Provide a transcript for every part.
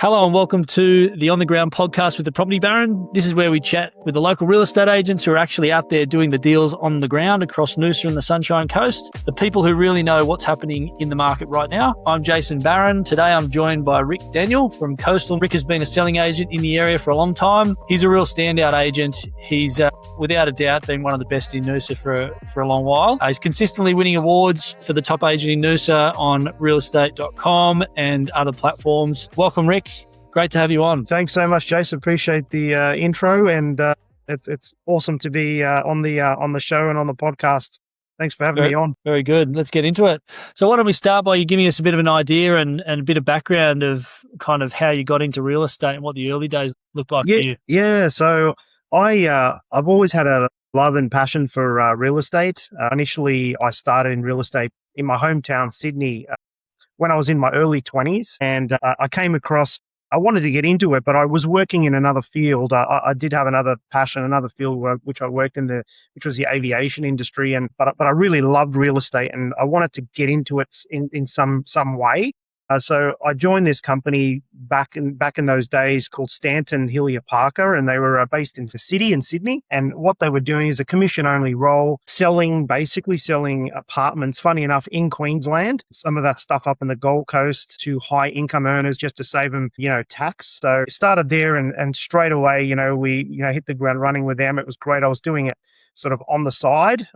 Hello and welcome to the On the Ground podcast with the Property Baron. This is where we chat with the local real estate agents who are actually out there doing the deals on the ground across Noosa and the Sunshine Coast, the people who really know what's happening in the market right now. I'm Jason Barron. Today I'm joined by Rick Daniel from Coastal. Rick has been a selling agent in the area for a long time. He's a real standout agent. He's without a doubt been one of the best in Noosa for a long while. He's consistently winning awards for the top agent in Noosa on realestate.com and other platforms. Welcome, Rick. Great to have you on. Thanks so much, Jason. Appreciate the intro, and it's awesome to be on the show and on the podcast. Thanks for having me on. Very good. Let's get into it. So why don't we start by you giving us a bit of an idea and a bit of background of kind of how you got into real estate and what the early days looked like for you. Yeah. So I've always had a love and passion for real estate. Initially, I started in real estate in my hometown, Sydney, when I was in my early 20s, and I came across. I wanted to get into it, but I was working in another field. I did have another passion, another field which I worked in, which was the aviation industry. But I really loved real estate, and I wanted to get into it in some way. So I joined this company back in those days called Stanton Hillier Parker, and they were based in the city in Sydney. And what they were doing is a commission-only role, basically selling apartments, funny enough, in Queensland. Some of that stuff up in the Gold Coast to high-income earners just to save them, tax. So I started there, and straight away, we hit the ground running with them. It was great. I was doing it sort of on the side.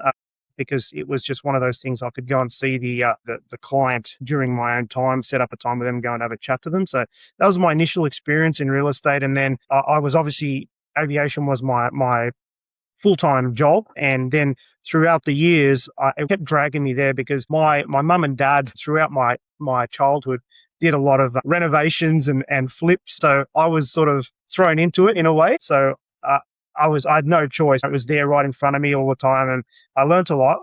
Because it was just one of those things I could go and see the client during my own time, set up a time with them, go and have a chat to them. So that was my initial experience in real estate. And then I was obviously, aviation was my full-time job. And then throughout the years, it kept dragging me there because my mum and dad throughout my childhood did a lot of renovations and flips. So I was sort of thrown into it in a way. So I had no choice. It was there right in front of me all the time. And I learned a lot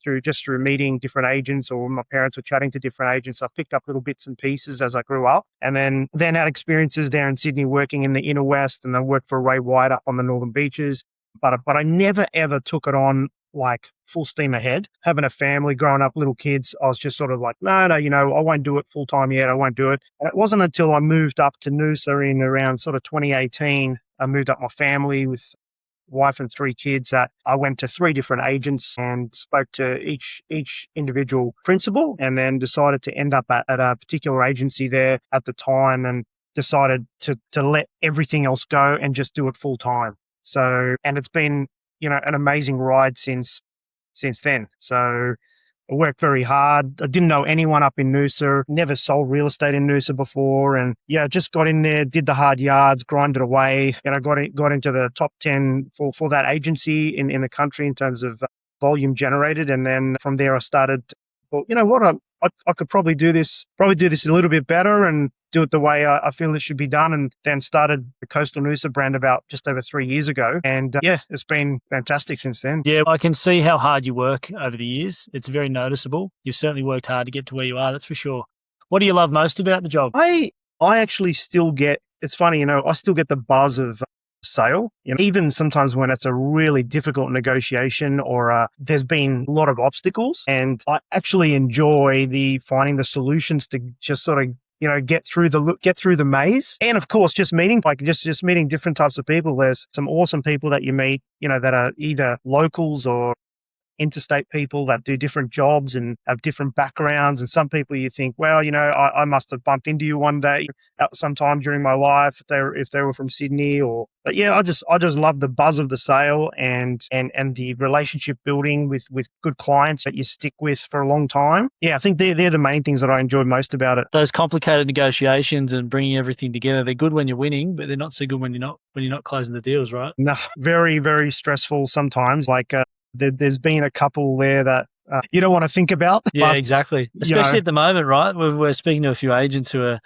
through meeting different agents, or my parents were chatting to different agents. I picked up little bits and pieces as I grew up, and then had experiences there in Sydney working in the inner west, and I worked for Ray White up on the northern beaches. But I never ever took it on like full steam ahead. Having a family, growing up, little kids, I was just sort of like, no, I won't do it full time yet. I won't do it. And it wasn't until I moved up to Noosa in around sort of 2018. I moved up my family with wife and 3 kids. I went to 3 different agents and spoke to each individual principal, and then decided to end up at a particular agency there at the time, and decided to let everything else go and just do it full time. So, and it's been, an amazing ride since then. So I worked very hard. I didn't know anyone up in Noosa, never sold real estate in Noosa before. And just got in there, did the hard yards, grinded away, got into the top 10 for that agency in the country in terms of volume generated. And then from there I started, well, you know what, I could probably do this a little bit better and do it the way I feel it should be done. And then started the Coastal Noosa brand about just over 3 years ago. And it's been fantastic since then. Yeah, I can see how hard you work over the years. It's very noticeable. You've certainly worked hard to get to where you are, that's for sure. What do you love most about the job? I actually still get, it's funny, I still get the buzz of sale, even sometimes when it's a really difficult negotiation or there's been a lot of obstacles, and I actually enjoy finding the solutions to just sort of get through the maze. And of course, just meeting different types of people. There's some awesome people that you meet, that are either locals or interstate people that do different jobs and have different backgrounds. And some people you think, well, I must have bumped into you one day sometime during my life if they were from Sydney. But I just love the buzz of the sale and the relationship building with good clients that you stick with for a long time. Yeah, I think they're the main things that I enjoy most about it. Those complicated negotiations and bringing everything together, they're good when you're winning, but they're not so good when you're not closing the deals, right? No, very, very stressful sometimes. Like there's been a couple there that you don't want to think about. Yeah, exactly. Especially at the moment, right? We're speaking to a few agents who are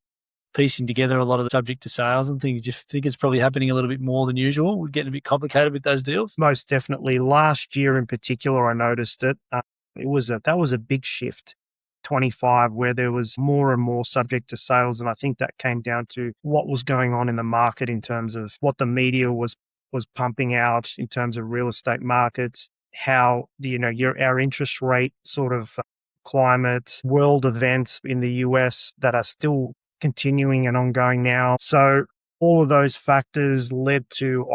piecing together a lot of the subject to sales and things. Just think it's probably happening a little bit more than usual. We're getting a bit complicated with those deals. Most definitely. Last year in particular, I noticed it. That was a big shift. 25, where there was more and more subject to sales, and I think that came down to what was going on in the market in terms of what the media was pumping out in terms of real estate markets, how our interest rate sort of climate, world events in the US that are still continuing and ongoing now. So all of those factors led to,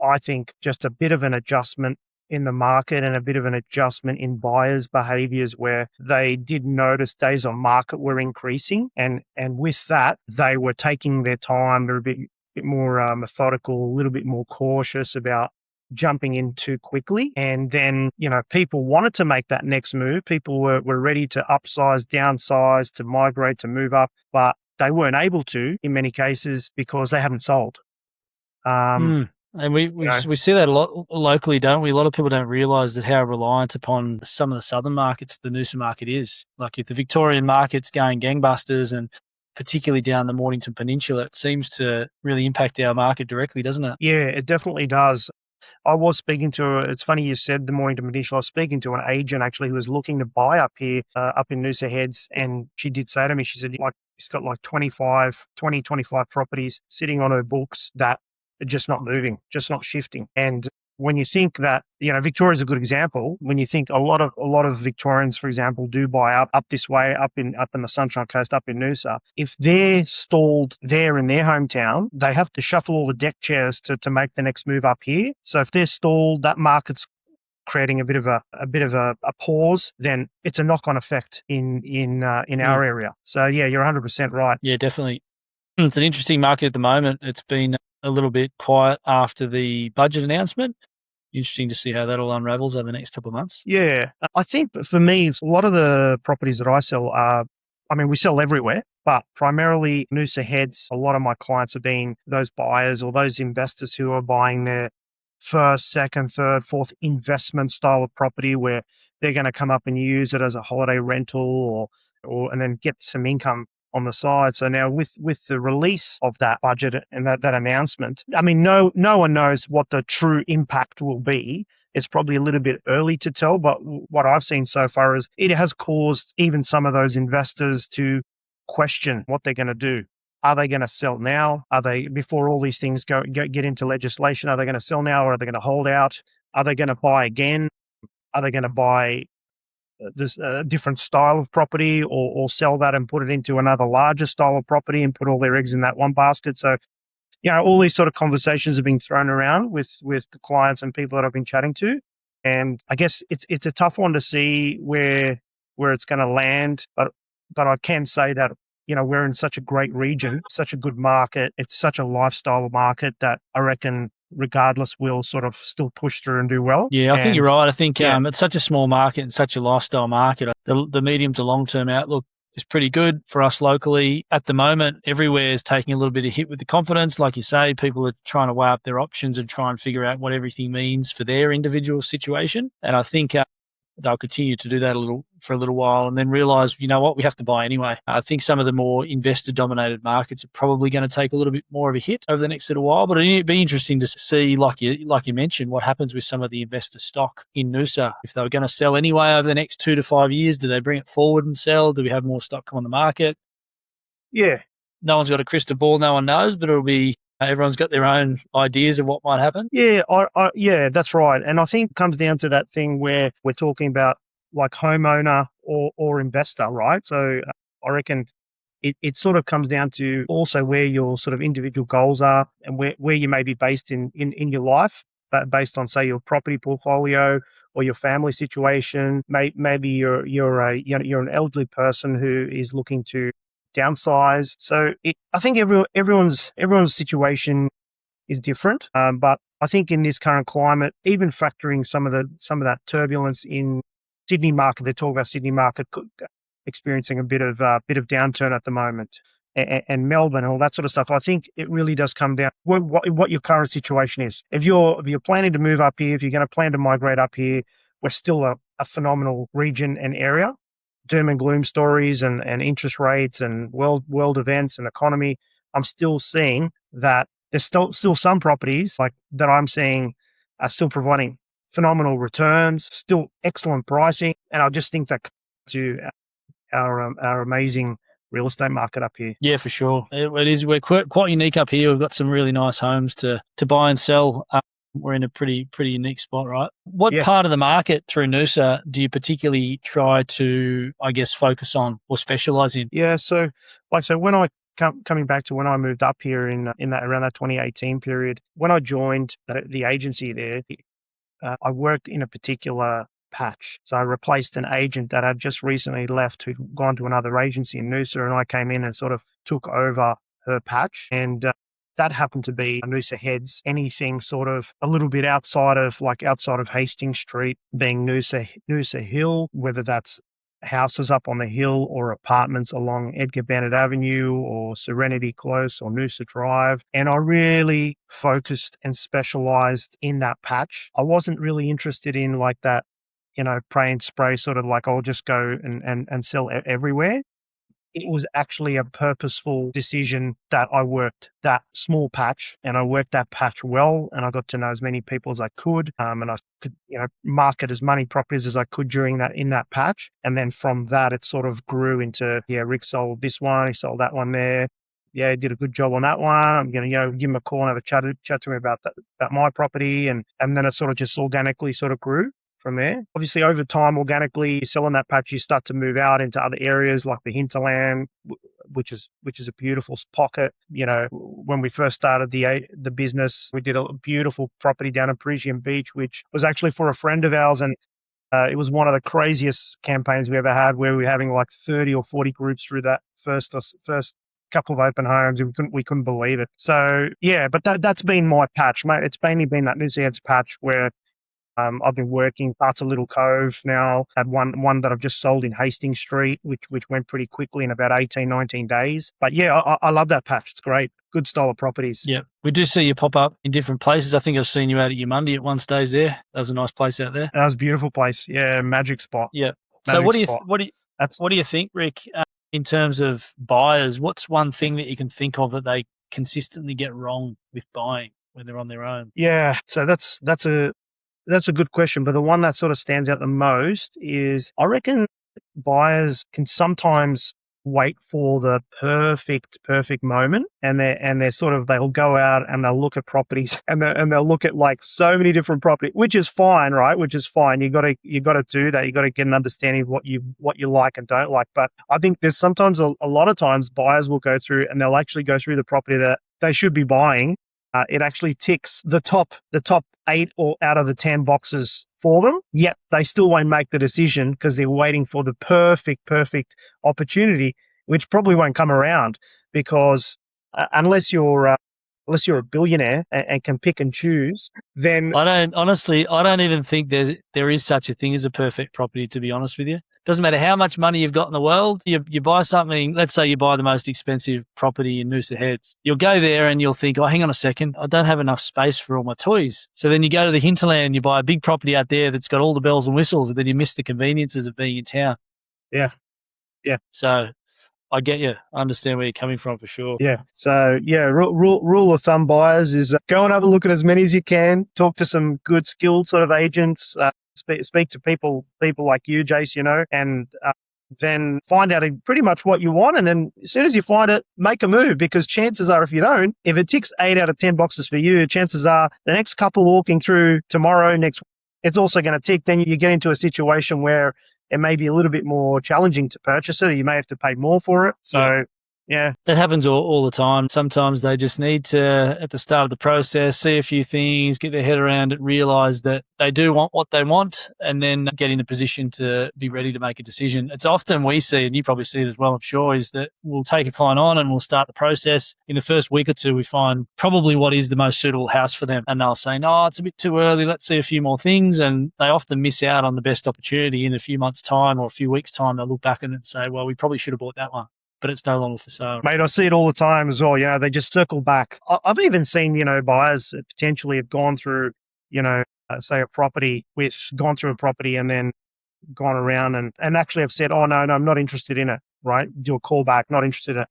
I think, just a bit of an adjustment in the market and a bit of an adjustment in buyers' behaviors, where they did notice days on market were increasing. And with that, they were taking their time. They're a bit more methodical, a little bit more cautious about jumping in too quickly. And then, people wanted to make that next move. People were ready to upsize, downsize, to migrate, to move up, but they weren't able to in many cases because they haven't sold. And we see that a lot locally, don't we? A lot of people don't realise that how reliant upon some of the southern markets the Noosa market is. Like if the Victorian market's going gangbusters, and particularly down the Mornington Peninsula, it seems to really impact our market directly, doesn't it? Yeah, it definitely does. I was speaking to, it's funny you said the Mornington Peninsula, I was speaking to an agent actually who was looking to buy up here, up in Noosa Heads, and she did say to me, she said, she's got like 25 properties sitting on her books that are just not moving, just not shifting. And when you think that, Victoria's a good example. When you think a lot of Victorians, for example, do buy up this way, up in the Sunshine Coast, up in Noosa. If they're stalled there in their hometown, they have to shuffle all the deck chairs to make the next move up here. So if they're stalled, that market's creating a bit of a pause. Then it's a knock-on effect in our area. So yeah, you're 100% right. Yeah, definitely. It's an interesting market at the moment. It's been a little bit quiet after the budget announcement. Interesting to see how that all unravels over the next couple of months. Yeah, I think for me, a lot of the properties that I sell we sell everywhere, but primarily Noosa Heads. A lot of my clients have been those buyers or those investors who are buying their first, second, third, fourth investment style of property, where they're going to come up and use it as a holiday rental or and then get some income on the side. So now with the release of that budget and that announcement, no one knows what the true impact will be. It's probably a little bit early to tell, but what I've seen so far is it has caused even some of those investors to question what they're going to do. Are they going to sell now? Are they, before all these things get into legislation, are they going to sell now, or are they going to hold out? Are they going to buy again? Are they going to buy this different style of property, or sell that and put it into another larger style of property and put all their eggs in that one basket? So, all these sort of conversations have been thrown around with the clients and people that I've been chatting to. And I guess it's a tough one to see where it's going to land. But I can say that, we're in such a great region, such a good market. It's such a lifestyle market that I reckon regardless we'll sort of still push through and do well. Yeah, I think you're right. I think it's such a small market and such a lifestyle market. The medium to long-term outlook is pretty good for us locally. At the moment, everywhere is taking a little bit of hit with the confidence. Like you say, people are trying to weigh up their options and try and figure out what everything means for their individual situation. And I think they'll continue to do that for a little while and then realise, we have to buy anyway. I think some of the more investor-dominated markets are probably going to take a little bit more of a hit over the next little while, but it'd be interesting to see, like you mentioned, what happens with some of the investor stock in Noosa. If they were going to sell anyway over the next 2 to 5 years, do they bring it forward and sell? Do we have more stock come on the market? Yeah. No one's got a crystal ball, no one knows, but it'll be... Everyone's got their own ideas of what might happen. Yeah, yeah, that's right. And I think it comes down to that thing where we're talking about like homeowner or investor, right? So I reckon it sort of comes down to also where your sort of individual goals are and where you may be based in your life, but based on, say, your property portfolio or your family situation. Maybe you're an elderly person who is looking to downsize. So I think everyone's situation is different. But I think in this current climate, even factoring some of that turbulence in Sydney market, they talk about Sydney market experiencing a bit of downturn at the moment, and Melbourne and all that sort of stuff. I think it really does come down what your current situation is. If you're planning to move up here, if you're going to plan to migrate up here, we're still a phenomenal region and area. Doom and gloom stories and interest rates and world events and economy, I'm still seeing that there's still some properties like that I'm seeing are still providing phenomenal returns, still excellent pricing, and I just think that to our amazing real estate market up here. Yeah, for sure. It is. We're quite unique up here. We've got some really nice homes to buy and sell. We're in a pretty unique spot, right? What part of the market through Noosa do you particularly try to, I guess, focus on or specialise in? Yeah, so when I coming back to when I moved up here in that around that 2018 period, when I joined the agency there, I worked in a particular patch. So I replaced an agent that had just recently left who'd gone to another agency in Noosa, and I came in and sort of took over her patch. And that happened to be Noosa Heads, anything sort of a little bit outside of Hastings Street, being Noosa Hill, whether that's houses up on the hill or apartments along Edgar Bennett Avenue or Serenity Close or Noosa Drive. And I really focused and specialized in that patch. I wasn't really interested in like that, pray and spray sort of like I'll just go and sell everywhere. It was actually a purposeful decision that I worked that small patch, and I worked that patch well, and I got to know as many people as I could, and I could, market as many properties as I could in that patch. And then from that, it sort of grew into, Rick sold this one, he sold that one there. Yeah, he did a good job on that one. I'm going to, give him a call and have a chat to him about my property, and then it sort of just organically sort of grew from there. Obviously, over time, organically selling that patch, you start to move out into other areas like the hinterland, which is a beautiful pocket. When we first started the business, we did a beautiful property down in Parisian Beach, which was actually for a friend of ours, and it was one of the craziest campaigns we ever had, where we were having like 30 or 40 groups through that first couple of open homes. We couldn't believe it. So yeah, but that's been my patch, mate. It's mainly been that Noosa Heads patch where I've been working parts of Little Cove now. Had one that I've just sold in Hastings Street, which went pretty quickly in about 18, 19 days. But yeah, I love that patch. It's great. Good style of properties. Yeah. We do see you pop up in different places. I think I've seen you out at Yamundi at one stage there. That was a nice place out there. That was a beautiful place. Yeah, magic spot. Yeah. Magic so what do you think, Rick, in terms of buyers? What's one thing that you can think of that they consistently get wrong with buying when they're on their own? Yeah. So that's a good question, but the one that sort of stands out the most is I reckon buyers can sometimes wait for the perfect moment, and they'll go out and they'll look at properties and they'll look at like so many different properties, which is fine, right? Which is fine. You got to do that. You got to get an understanding of what you like and don't like. But I think there's sometimes a lot of times buyers will go through and they'll actually go through the property that they should be buying. It actually ticks the top 8 or out of the 10 boxes for them, yet they still won't make the decision because they're waiting for the perfect opportunity, which probably won't come around because unless you're a billionaire and can pick and choose, then I don't even think there is such a thing as a perfect property, to be honest with you. Doesn't matter how much money you've got in the world, you buy something, let's say you buy the most expensive property in Noosa Heads. You'll go there and you'll think, oh, hang on a second, I don't have enough space for all my toys. So then you go to the hinterland, you buy a big property out there that's got all the bells and whistles, and then you miss the conveniences of being in town. Yeah. So I get you. I understand where you're coming from for sure. Yeah. So yeah, rule of thumb buyers is go and have a look at as many as you can. Talk to some good skilled sort of agents. Speak to people like you, Jace, and then find out pretty much what you want. And then as soon as you find it, make a move, because chances are if it ticks 8 out of 10 boxes for you, chances are the next couple walking through tomorrow, next, it's also going to tick. Then you get into a situation where it may be a little bit more challenging to purchase it. You may have to pay more for it. So yeah. That happens all the time. Sometimes they just need to, at the start of the process, see a few things, get their head around it, realize that they do want what they want, and then get in the position to be ready to make a decision. It's often we see, and you probably see it as well, I'm sure, is that we'll take a client on and we'll start the process. In the first week or two, we find probably what is the most suitable house for them. And they'll say, no, it's a bit too early. Let's see a few more things. And they often miss out on the best opportunity. In a few months' time or a few weeks' time, they'll look back and say, well, we probably should have bought that one, but it's no longer for sale. Mate, I see it all the time as well. They just circle back. I've even seen, buyers potentially have gone through, say gone through a property and then gone around and actually have said, oh, no, I'm not interested in it, right? Do a call back, not interested in it.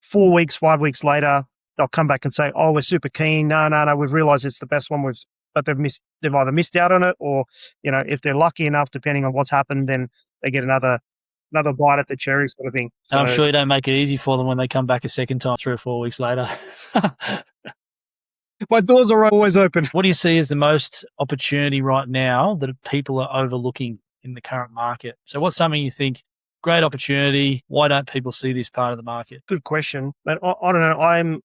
4 weeks, 5 weeks later, they'll come back and say, oh, we're super keen. No, we've realized it's the best one. But they've either missed out on it, or, if they're lucky enough, depending on what's happened, then they get another bite at the cherry sort of thing. So, and I'm sure you don't make it easy for them when they come back a second time 3 or 4 weeks later. My doors are always open. What do you see as the most opportunity right now that people are overlooking in the current market? So what's something you think great opportunity. Why don't people see this part of the market? Good question. But I don't know.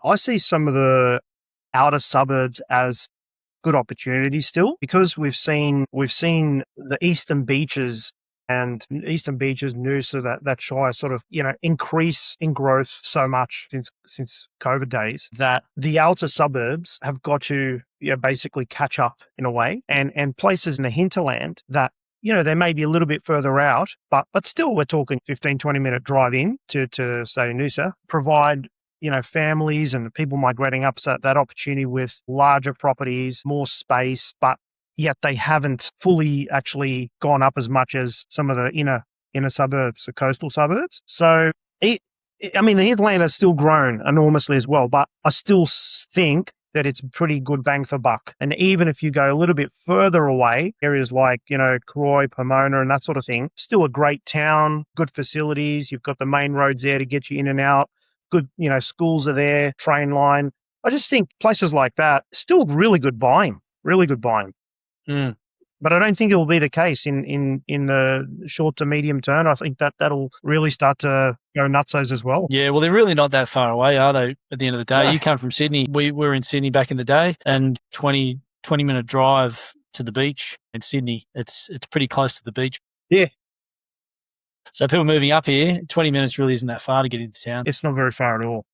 I see some of the outer suburbs as good opportunities still, because we've seen the eastern beaches Noosa, that Shire sort of, increase in growth so much since COVID days, that the outer suburbs have got to, basically catch up in a way, and places in the hinterland that, they may be a little bit further out, but still we're talking 15-20 minute drive in to say Noosa, provide, families and people migrating up, so that opportunity with larger properties, more space, but yet they haven't fully actually gone up as much as some of the inner suburbs, the coastal suburbs. So, the hinterland has still grown enormously as well, but I still think that it's pretty good bang for buck. And even if you go a little bit further away, areas like, Cooroy, Pomona and that sort of thing, still a great town, good facilities. You've got the main roads there to get you in and out. Good, schools are there, train line. I just think places like that, still really good buying. Mm. But I don't think it will be the case in the short to medium term. I think that'll really start to go nutsos as well. Yeah, well, they're really not that far away, are they, at the end of the day? No. You come from Sydney. We were in Sydney back in the day, and 20-minute drive to the beach in Sydney. It's pretty close to the beach. Yeah. So people moving up here, 20 minutes really isn't that far to get into town. It's not very far at all.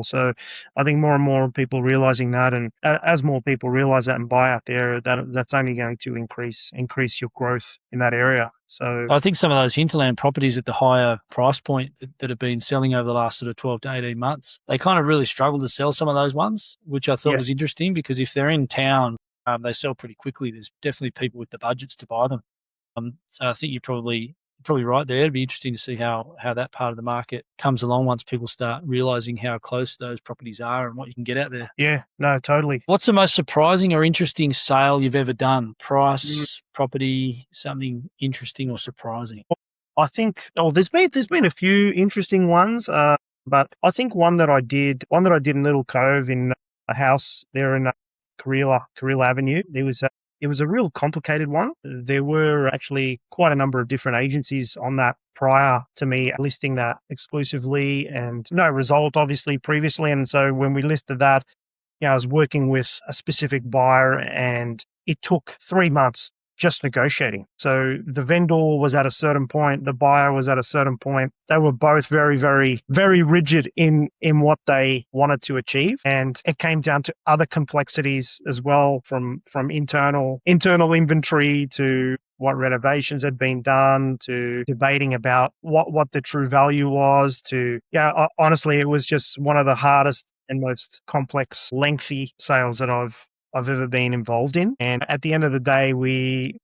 So I think more and more people realizing that, and as more people realize that and buy out there, that's only going to increase your growth in that area. So I think some of those hinterland properties at the higher price point that have been selling over the last sort of 12 to 18 months, they kind of really struggle to sell some of those ones, which I thought was interesting, because if they're in town, they sell pretty quickly. There's definitely people with the budgets to buy them. So I think you're probably right there. It'd be interesting to see how that part of the market comes along once people start realizing how close those properties are and what you can get out there. Yeah, no, totally. What's the most surprising or interesting sale you've ever done? Price, property, something interesting or surprising? I think there's been a few interesting ones, but I think one that I did in Little Cove, in a house there in Carrilla Avenue. It was a real complicated one. There were actually quite a number of different agencies on that prior to me listing that exclusively, and no result obviously previously. And so when we listed that, I was working with a specific buyer, and it took 3 months just negotiating. So the vendor was at a certain point, the buyer was at a certain point. They were both very, very, very rigid in what they wanted to achieve. And it came down to other complexities as well, from internal inventory to what renovations had been done, to debating about what the true value was, to, honestly, it was just one of the hardest and most complex, lengthy sales that I've ever been involved in. And at the end of the day, we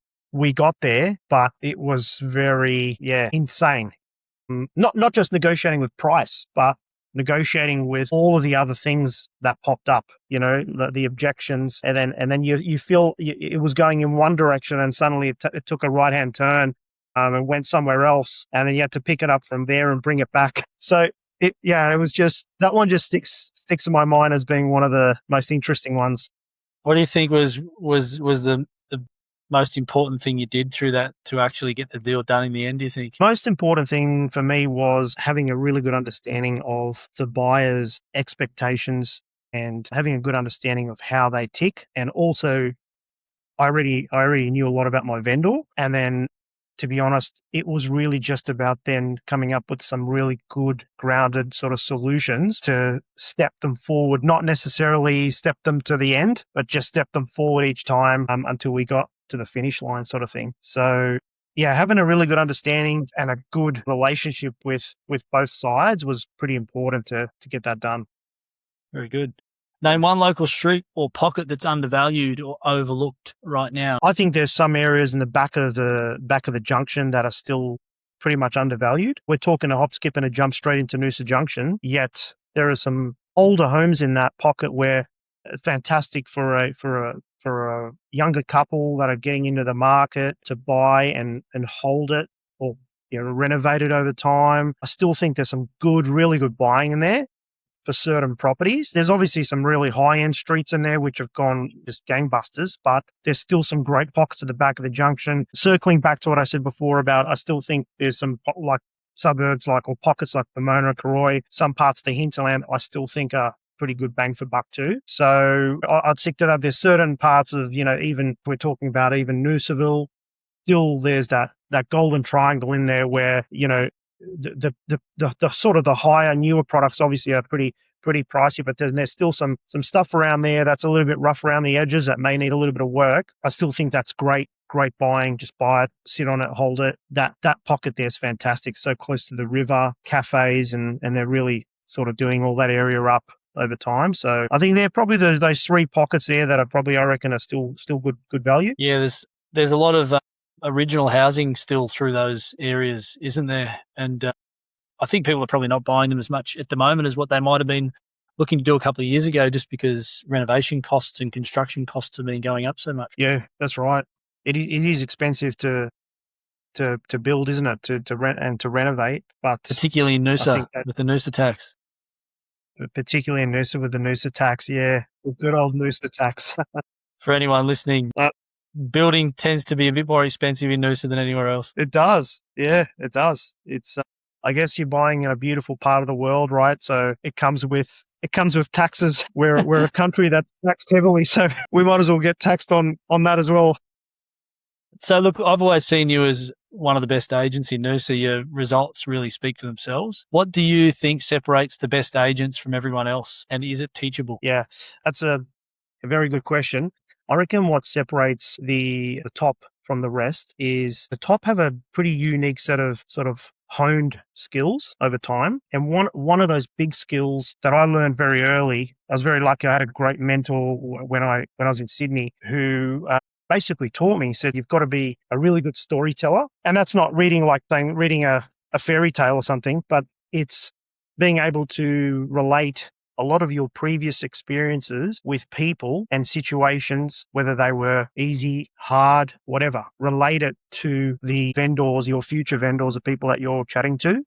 got there, but it was very, insane. Not just negotiating with price, but negotiating with all of the other things that popped up, the objections. And then you feel it was going in one direction, and suddenly it took a right-hand turn and went somewhere else. And then you had to pick it up from there and bring it back. So it was just, that one just sticks in my mind as being one of the most interesting ones. What do you think was the most important thing you did through that to actually get the deal done in the end, do you think? Most important thing for me was having a really good understanding of the buyer's expectations and having a good understanding of how they tick. And also, I already knew a lot about my vendor. And then, to be honest, it was really just about then coming up with some really good, grounded sort of solutions to step them forward, not necessarily step them to the end, but just step them forward each time until we got to the finish line, sort of thing. So, having a really good understanding and a good relationship with both sides was pretty important to get that done. Very good. Name one local street or pocket that's undervalued or overlooked right now. I think there's some areas in the back of the junction that are still pretty much undervalued. We're talking a hop, skip, and a jump straight into Noosa Junction. Yet there are some older homes in that pocket where fantastic for a younger couple that are getting into the market to buy and hold it, or renovate it over time. I still think there's some really good buying in there. for certain properties. There's obviously some really high-end streets in there which have gone just gangbusters, but there's still some great pockets at the back of the junction. Circling back to what I said before about, I still think there's some like suburbs or pockets like Pomona, Cooroy, some parts of the hinterland I still think are pretty good bang for buck too. So I'd stick to that. There's certain parts of, even if we're talking about even Noosaville, still there's that golden triangle in there where, the sort of the higher, newer products obviously are pretty pricey, but there's still some stuff around there that's a little bit rough around the edges that may need a little bit of work. I still think that's great buying. Just buy it, sit on it, hold it. That pocket there is fantastic. So close to the river, cafes, and they're really sort of doing all that area up over time. So I think they're probably those three pockets there that are probably, I reckon, are still good value. Yeah, there's a lot of original housing still through those areas, isn't there? And I think people are probably not buying them as much at the moment as what they might have been looking to do a couple of years ago, just because renovation costs and construction costs have been going up so much. Yeah, that's right. It is expensive to build, isn't it? To rent and to renovate, but particularly in Noosa with the Noosa tax. Particularly in Noosa with the Noosa tax, yeah, the good old Noosa tax. For anyone listening, building tends to be a bit more expensive in Noosa than anywhere else. It does, yeah, it does. It's I guess you're buying in a beautiful part of the world, right? So it comes with taxes. We're a country that's taxed heavily, so we might as well get taxed on that as well. So look, I've always seen you as one of the best agents in Noosa. Your results really speak for themselves. What do you think separates the best agents from everyone else, and is it teachable? Yeah, that's a very good question. I reckon what separates the top from the rest is the top have a pretty unique set of sort of honed skills over time. And one of those big skills that I learned very early, I was very lucky. I had a great mentor when I was in Sydney who basically taught me. He said, you've got to be a really good storyteller. And that's not reading a fairy tale or something, but it's being able to relate a lot of your previous experiences with people and situations, whether they were easy, hard, whatever, relate it to the vendors, your future vendors, the people that you're chatting to.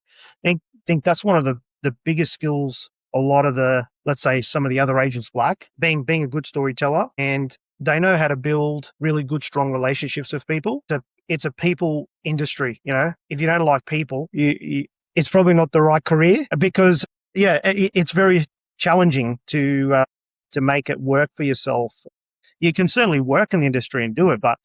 I think that's one of the biggest skills a lot of let's say some of the other agents lack, being a good storyteller, and they know how to build really good, strong relationships with people. It's a people industry, If you don't like people, it's probably not the right career, because it's very challenging to make it work for yourself. You can certainly work in the industry and do it, but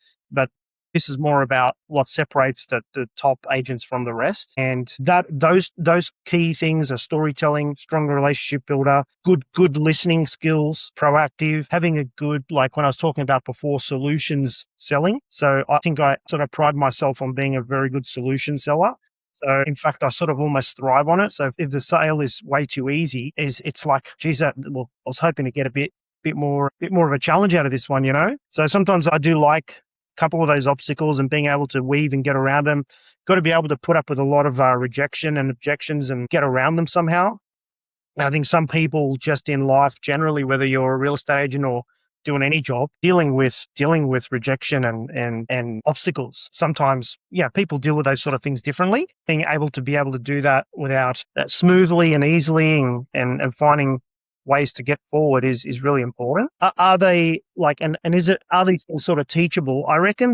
this is more about what separates the top agents from the rest. And those key things are storytelling, strong relationship builder, good listening skills, proactive, having a good, like when I was talking about before, solutions selling. So I think I sort of pride myself on being a very good solution seller. So in fact, I sort of almost thrive on it. So if the sale is way too easy, it's like, geez, I was hoping to get a bit more of a challenge out of this one, So sometimes I do like a couple of those obstacles and being able to weave and get around them. Got to be able to put up with a lot of rejection and objections and get around them somehow. And I think some people just in life generally, whether you're a real estate agent or doing any job, dealing with rejection and obstacles. Sometimes, people deal with those sort of things differently. Being able to do that without smoothly and easily and finding ways to get forward is really important. Are they are these things sort of teachable? I reckon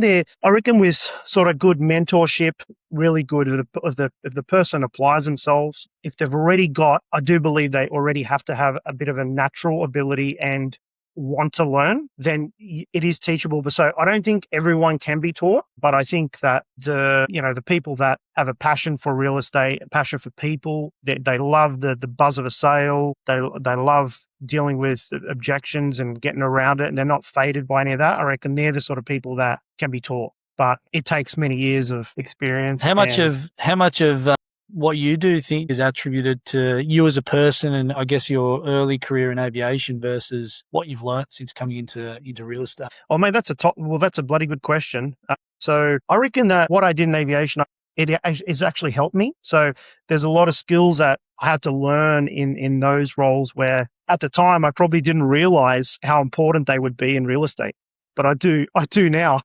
with sort of good mentorship, really good if the person applies themselves, if they've already got, I do believe they already have to have a bit of a natural ability and want to learn, then it is teachable. But so I don't think everyone can be taught, but I think that the people that have a passion for real estate, a passion for people, they love the buzz of a sale, they love dealing with objections and getting around it, and they're not faded by any of that. I reckon they're the sort of people that can be taught, but it takes many years of experience. How much of what you do think is attributed to you as a person and I guess your early career in aviation versus what you've learnt since coming into real estate? Oh, mate, that's a bloody good question. So I reckon that what I did in aviation, it has actually helped me. So there's a lot of skills that I had to learn in those roles where at the time I probably didn't realize how important they would be in real estate, but I do now.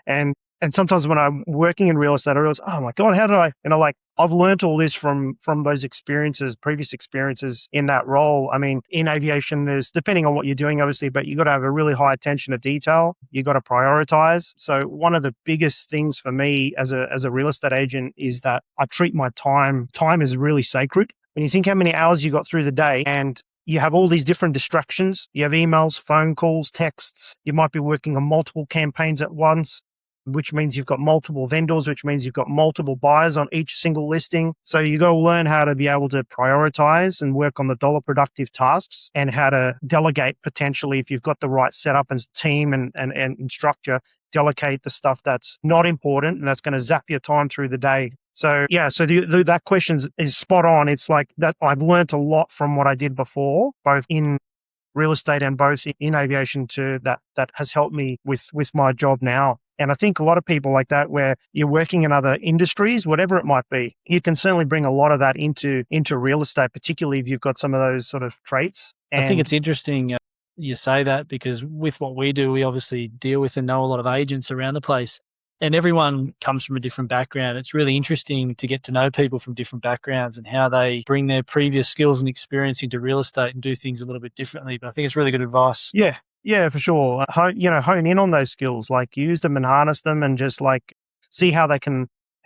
And And sometimes when I'm working in real estate, I realize, oh my God, how did I, like, I've learned all this from those experiences, previous experiences in that role. I mean, in aviation, there's, depending on what you're doing, obviously, but you got to have a really high attention to detail. You got to prioritize. So one of the biggest things for me as a real estate agent is that I treat my time. Time is really sacred. When you think how many hours you got through the day, and you have all these different distractions, you have emails, phone calls, texts, you might be working on multiple campaigns at once, which means you've got multiple vendors, which means you've got multiple buyers on each single listing. So you got to learn how to be able to prioritize and work on the dollar productive tasks, and how to delegate potentially if you've got the right setup and team and structure, delegate the stuff that's not important and that's going to zap your time through the day. So yeah, so that question is spot on. It's like that I've learned a lot from what I did before, both in real estate and both in aviation, to that has helped me with my job now. And I think a lot of people like that, where you're working in other industries, whatever it might be, you can certainly bring a lot of that into real estate, particularly if you've got some of those sort of traits. I think it's interesting you say that, because with what we do, we obviously deal with and know a lot of agents around the place, and everyone comes from a different background. It's really interesting to get to know people from different backgrounds and how they bring their previous skills and experience into real estate and do things a little bit differently. But I think it's really good advice. Yeah, for sure. Hone in on those skills, like use them and harness them, and just like see how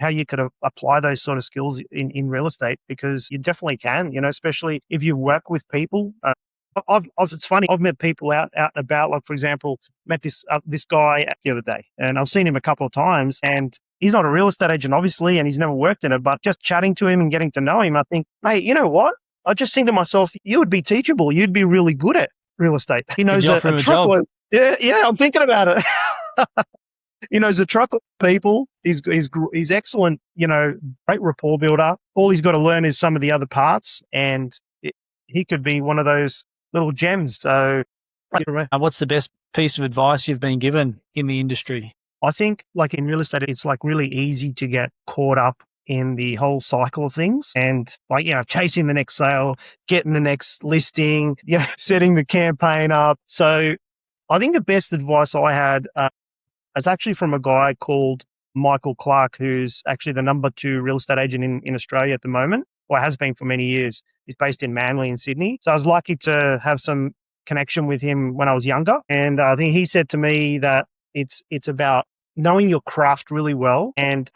you could apply those sort of skills in real estate, because you definitely can, especially if you work with people. It's funny. I've met people out and about. Like, for example, met this guy the other day, and I've seen him a couple of times, and he's not a real estate agent, obviously, and he's never worked in it, but just chatting to him and getting to know him, I think, mate, you know what? I just think to myself, you would be teachable. You'd be really good at real estate. He knows a truckload. Yeah, I'm thinking about it. He knows a truckload of people. He's excellent, great rapport builder. All he's got to learn is some of the other parts, and he could be one of those little gems. So what's the best piece of advice you've been given in the industry? I think, like, in real estate, it's like really easy to get caught up in the whole cycle of things, and like, chasing the next sale, getting the next listing, setting the campaign up. So I think the best advice I had is actually from a guy called Michael Clark, who's actually the number 2 real estate agent in Australia at the moment, or has been for many years. He's based in Manly in Sydney. So I was lucky to have some connection with him when I was younger. And I think he said to me that it's about knowing your craft really well, and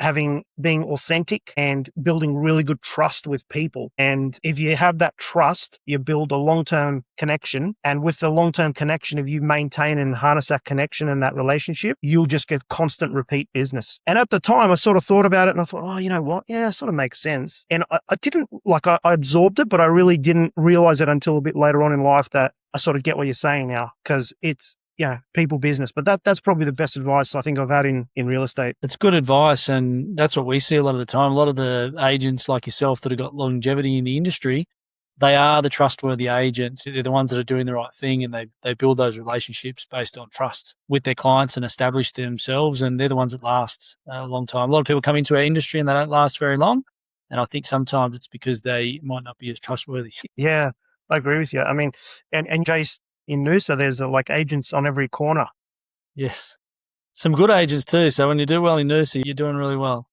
being authentic and building really good trust with people. And if you have that trust, you build a long-term connection. And with the long-term connection, if you maintain and harness that connection and that relationship, you'll just get constant repeat business. And at the time, I sort of thought about it, and I thought, oh, you know what? Yeah, it sort of makes sense. And I didn't, I absorbed it, but I really didn't realize it until a bit later on in life that I sort of get what you're saying now, because it's, people business. But that's probably the best advice I think I've had in real estate. It's good advice, and that's what we see a lot of the time. A lot of the agents like yourself that have got longevity in the industry, they are the trustworthy agents. They're the ones that are doing the right thing, and they build those relationships based on trust with their clients and establish themselves, and they're the ones that last a long time. A lot of people come into our industry and they don't last very long, and I think sometimes it's because they might not be as trustworthy. Yeah, I agree with you. I mean, and Jace, in Noosa, there's like agents on every corner. Yes. Some good agents too. So when you do well in Noosa, you're doing really well.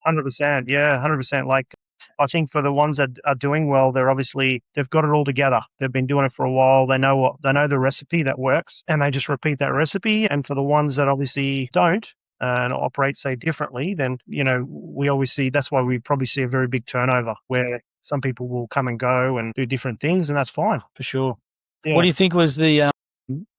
100%. Yeah, 100%. Like, I think for the ones that are doing well, they've got it all together. They've been doing it for a while. They know the recipe that works, and they just repeat that recipe. And for the ones that obviously don't and operate, say, differently, then, we always see, that's why we probably see a very big turnover, where some people will come and go and do different things, and that's fine. For sure. Yeah. What do you think was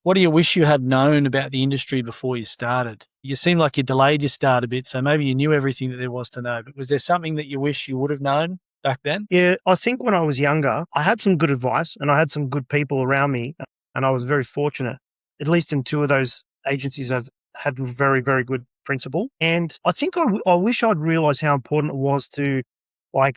what do you wish you had known about the industry before you started? You seem like you delayed your start a bit, so maybe you knew everything that there was to know, but was there something that you wish you would have known back then? Yeah, I think when I was younger, I had some good advice and I had some good people around me, and I was very fortunate. At least in 2 of those agencies, I had very, very good principal. And I think I wish I'd realized how important it was to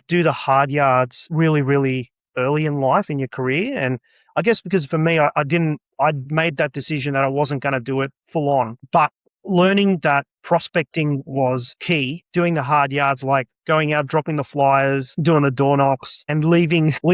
do the hard yards really, really early in life in your career. And I guess because for me, I'd made that decision that I wasn't going to do it full on. But learning that prospecting was key, doing the hard yards, like going out, dropping the flyers, doing the door knocks, and leaving some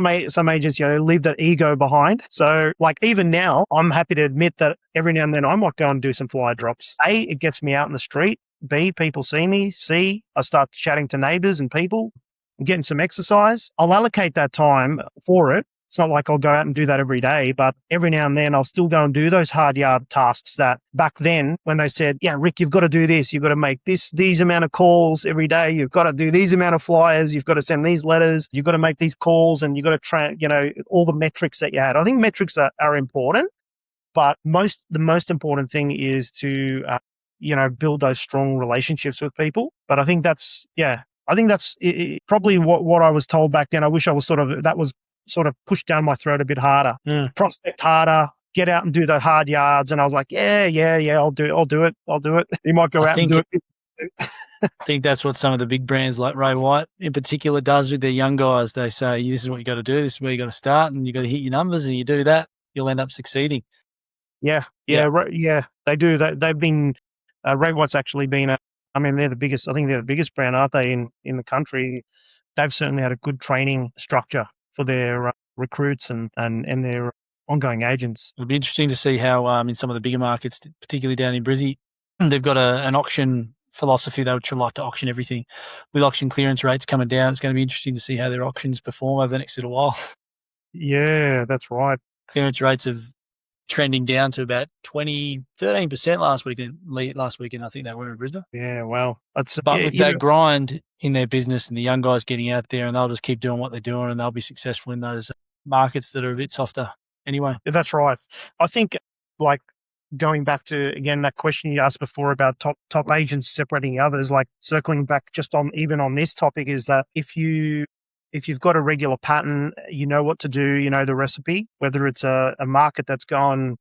agents, leave that ego behind. So like even now, I'm happy to admit that every now and then I might go and do some flyer drops. A, it gets me out in the street. B, people see me. C, I start chatting to neighbors and people, and getting some exercise. I'll allocate that time for it. It's not like I'll go out and do that every day, but every now and then I'll still go and do those hard yard tasks that back then when they said, yeah, Rick, you've got to do this. You've got to make these amount of calls every day. You've got to do these amount of flyers. You've got to send these letters. You've got to make these calls and you've got to all the metrics that you had. I think metrics are important, but the most important thing is to, build those strong relationships with people. But I think that's probably what I was told back then. I wish I was that was sort of pushed down my throat a bit harder. Prospect harder, get out and do the hard yards. And I was like, yeah, I'll do it. You might go out and do it. I think that's what some of the big brands like Ray White in particular does with their young guys. They say, this is what you got to do. This is where you got to start and you got to hit your numbers, and you do that, you'll end up succeeding. Yeah. They do. They've been, Ray White's actually been they're the biggest, I think they're the biggest brand, aren't they, in the country. They've certainly had a good training structure for their recruits and their ongoing agents. It'll be interesting to see how in some of the bigger markets, particularly down in Brizzy, they've got an auction philosophy. They would like to auction everything. With auction clearance rates coming down, it's going to be interesting to see how their auctions perform over the next little while. Yeah, that's right. Clearance rates have trending down to about 13% last weekend. I think they were in Brisbane. Yeah, well. But with that grind in their business and the young guys getting out there, and they'll just keep doing what they're doing and they'll be successful in those markets that are a bit softer anyway. Yeah, that's right. I think, like, going back to, again, that question you asked before about top agents separating the others, like circling back just on this topic, is that if you've got a regular pattern, you know what to do, you know the recipe, whether it's a market that's gone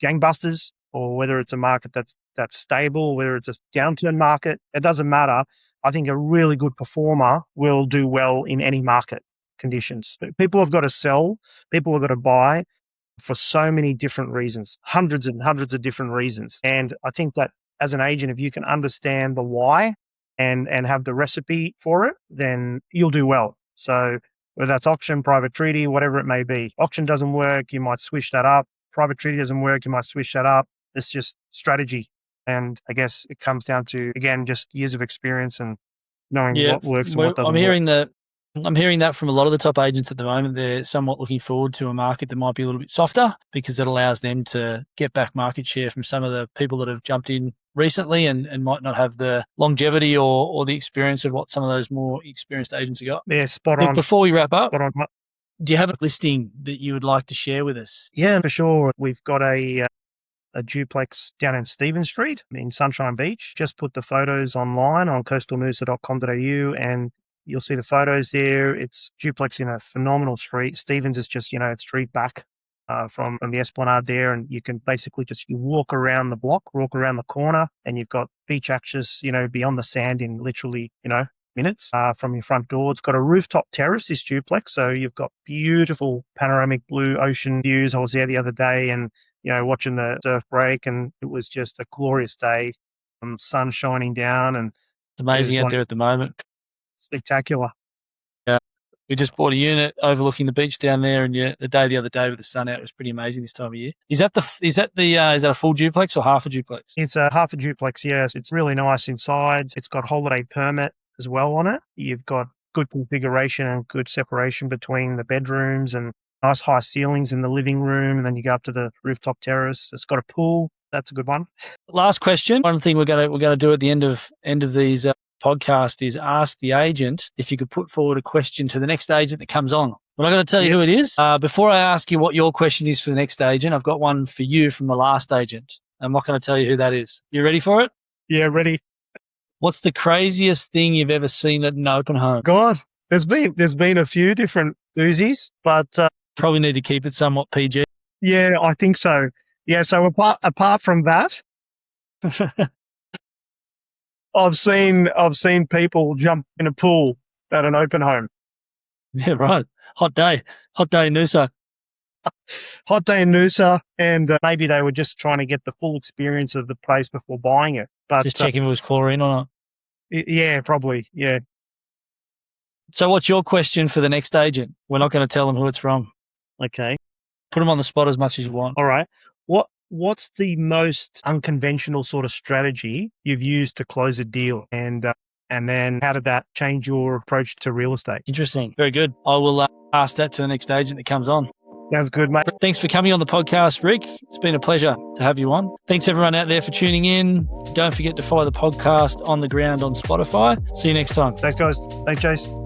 gangbusters or whether it's a market that's stable, whether it's a downturn market, it doesn't matter. I think a really good performer will do well in any market conditions. People have got to sell, people have got to buy for so many different reasons, hundreds and hundreds of different reasons. And I think that as an agent, if you can understand the why and have the recipe for it, then you'll do well. So whether that's auction, private treaty, whatever it may be. Auction doesn't work, you might switch that up. Private treaty doesn't work, you might switch that up. It's just strategy. And I guess it comes down to, again, just years of experience and knowing what works and what doesn't work. I'm hearing that from a lot of the top agents at the moment. They're somewhat looking forward to a market that might be a little bit softer because it allows them to get back market share from some of the people that have jumped in recently and might not have the longevity or the experience of what some of those more experienced agents have got. Yeah, spot on. Before we wrap up, spot on. Do you have a listing that you would like to share with us? Yeah, for sure. We've got a duplex down in Stephen Street in Sunshine Beach. Just put the photos online on coastalnoosa.com.au and you'll see the photos there. It's duplex in a phenomenal street. Stevens is just, street back from the Esplanade there. And you can basically you walk around the block, walk around the corner, and you've got beach access, beyond the sand in literally, minutes from your front door. It's got a rooftop terrace, this duplex. So you've got beautiful panoramic blue ocean views. I was there the other day and, watching the surf break, and it was just a glorious day. Sun shining down. And it's amazing out there at the moment. Spectacular. Yeah. We just bought a unit overlooking the beach down there, and the other day with the sun out, it was pretty amazing this time of year. Is that a full duplex or half a duplex? It's a half a duplex, yes. It's really nice inside. It's got holiday permit as well on it. You've got good configuration and good separation between the bedrooms and nice high ceilings in the living room, and then you go up to the rooftop terrace. It's got a pool. That's a good one. Last question. One thing we're gonna do at the end of these podcast is ask the agent if you could put forward a question to the next agent that comes on. I'm not going to tell you who it is. Before I ask you what your question is for the next agent, I've got one for you from the last agent. I'm not going to tell you who that is. You ready for it? Yeah, ready. What's the craziest thing you've ever seen at an open home? God, there's been a few different doozies, but probably need to keep it somewhat PG. Yeah, I think so. Yeah, so apart from that, I've seen people jump in a pool at an open home. Yeah, right. Hot day in Noosa. hot day in Noosa, and maybe they were just trying to get the full experience of the place before buying it. But Just checking if it was chlorine or not. yeah, probably, yeah. So what's your question for the next agent? We're not going to tell them who it's from. Okay, Put them on the spot as much as you want. all right. What's the most unconventional sort of strategy you've used to close a deal, and then how did that change your approach to real estate? Interesting. Very good. I will ask that to the next agent that comes on. Sounds good, mate. Thanks for coming on the podcast, Rick. It's been a pleasure to have you on. Thanks everyone out there for tuning in. Don't forget to follow the podcast On the Ground on Spotify. See you next time. Thanks, guys. Thanks, Chase.